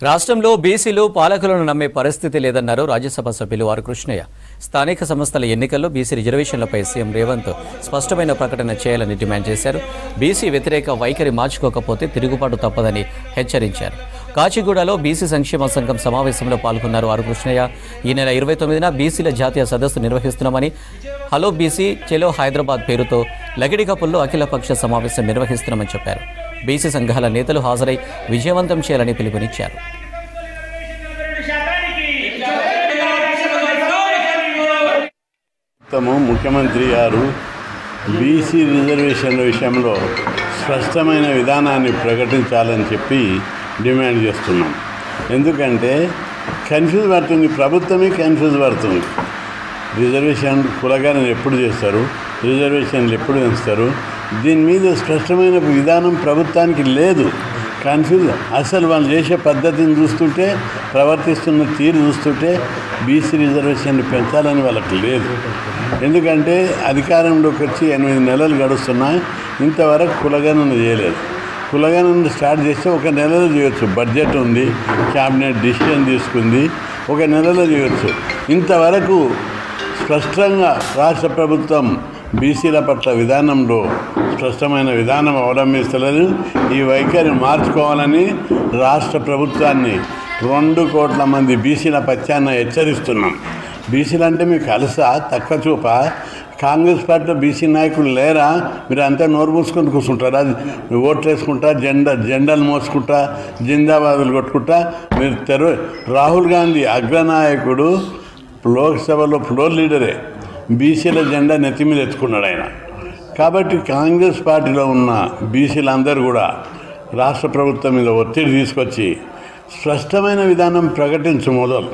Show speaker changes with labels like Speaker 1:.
Speaker 1: రాష్ట్రంలో బీసీలు పాలకులను నమ్మే పరిస్థితి లేదన్నారు రాజ్యసభ సభ్యులు ఆర్ కృష్ణయ్య. స్థానిక సంస్థల ఎన్నికల్లో బీసీ రిజర్వేషన్లపై సీఎం రేవంత్ స్పష్టమైన ప్రకటన చేయాలని డిమాండ్ చేశారు. బీసీ వ్యతిరేక వైఖరి మార్చుకోకపోతే తిరుగుబాటు తప్పదని హెచ్చరించారు. కాచిగూడలో బీసీ సంక్షేమ సంఘం సమావేశంలో పాల్గొన్నారు ఆర్ కృష్ణయ్య. ఈ నెల 29న బీసీల జాతీయ సదస్సు నిర్వహిస్తున్నామని, హలో బీసీ చెలో హైదరాబాద్ పేరుతో లగిడికపుల్లో అఖిలపక్ష సమావేశం నిర్వహిస్తున్నామని చెప్పారు. బీసీ సంఘాల నేతలు హాజరై విజయవంతం చేయాలని పిలుపునిచ్చారు.
Speaker 2: ముఖ్యమంత్రి గారు బీసీ రిజర్వేషన్ల విషయంలో స్పష్టమైన విధానాన్ని ప్రకటించాలని చెప్పి డిమాండ్ చేస్తున్నాం. ఎందుకంటే కన్ఫ్యూజ్ పడుతుంది, ప్రభుత్వమే కన్ఫ్యూజ్ పడుతుంది. రిజర్వేషన్ కులగానే ఎప్పుడు చేస్తారు, రిజర్వేషన్లు ఎప్పుడు పెంచుతారు, దీని మీద స్పష్టమైన విధానం ప్రభుత్వానికి లేదు. కన్ఫ్యూజ్. అసలు వాళ్ళు చేసే పద్ధతిని చూస్తుంటే, ప్రవర్తిస్తున్న తీరు చూస్తుంటే బీసీ రిజర్వేషన్లు పెంచాలని వాళ్ళకి లేదు. ఎందుకంటే అధికారంలోకి వచ్చి 8 నెలలు గడుస్తున్నాయి, ఇంతవరకు కులగణన చేయలేదు. కులగణన స్టార్ట్ చేస్తే 1 నెలలో చేయొచ్చు. బడ్జెట్ ఉంది, క్యాబినెట్ డిసిషన్ తీసుకుంది, 1 నెలలో చేయొచ్చు. ఇంతవరకు స్పష్టంగా రాష్ట్ర ప్రభుత్వం బీసీల పట్ల విధానంలో స్పష్టమైన విధానం అవలంబిస్తలేదు. ఈ వైఖరి మార్చుకోవాలని రాష్ట్ర ప్రభుత్వాన్ని 2 కోట్ల మంది బీసీల పక్షాన హెచ్చరిస్తున్నాం. బీసీలు అంటే మీకు అలసా, తక్కువ చూప? కాంగ్రెస్ పార్టీలో బీసీ నాయకులు లేరా? మీరు అంతా నోరు మూసుకొని కూర్చుంటారా? ఓట్లు వేసుకుంటా, జెండాలు మోసుకుంటా, జిందాబాదులు కొట్టుకుంటా మీరు రాహుల్ గాంధీ అగ్రనాయకుడు, లోక్సభలో ఫ్లోర్ లీడరే, బీసీల జెండా నెత్తి మీద ఎత్తుకున్నాడు ఆయన. కాబట్టి కాంగ్రెస్ పార్టీలో ఉన్న బీసీలందరూ కూడా రాష్ట్ర ప్రభుత్వం మీద ఒత్తిడి తీసుకొచ్చి స్పష్టమైన విధానం ప్రకటించు మొదలు